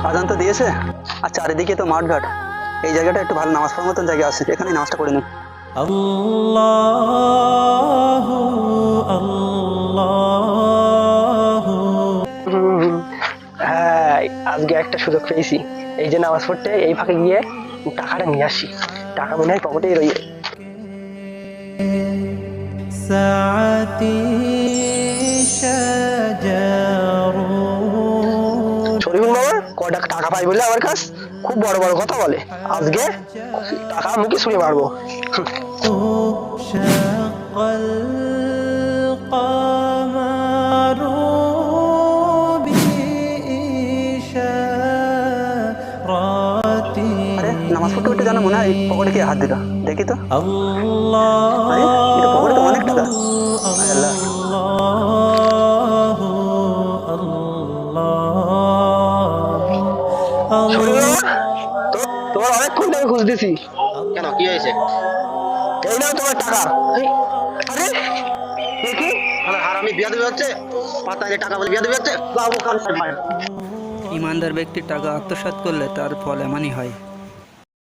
আজান তো দিয়েছে, আর চারিদিকে তো মাঠঘাট। এই জায়গাটা একটু ভালো নামাজ পড়ার মতন জায়গা আছে, এখানে নামাজটা পড়ে নিন। আল্লাহু আল্লাহু। হ্যাঁ, আজকে একটা সুযোগ পেয়েছি। এই যে নামাজ পড়তে এই ফাঁকে গিয়ে টাকাটা নিয়ে আসি। টাকা মনে হয় পকেটেই রয়ে। সাআতি শাজারু। শরীফুল বাবা কটা টাকা পাই বলে আমার কাছে খুব বড় বড় কথা বলে। আজকে টাকা মুখে ছুঁড়ে মারবো। شق القمر بإشارة আরে নামাজ পড়তে পড়তে জানো মনে হয় পকেটে কে হাত দিল, দেখি তো। الله আরে এটা পকেটে তো অনেক টাকা। আয় আল্লাহ। শরীফুল বাবা, তোমার অনেকক্ষণ থেকে খুঁজতেছি। কেন, কি হয়েছে? এই নাও তোমার টাকা। আরে এ কি? আর আমি বিয়া দেবে হচ্ছে, পাতায় টাকা বলে বিয়া দেবে হচ্ছে। ইমানদার ব্যক্তির টাকা আত্মসাৎ করলে তার ফল এমনই হয়।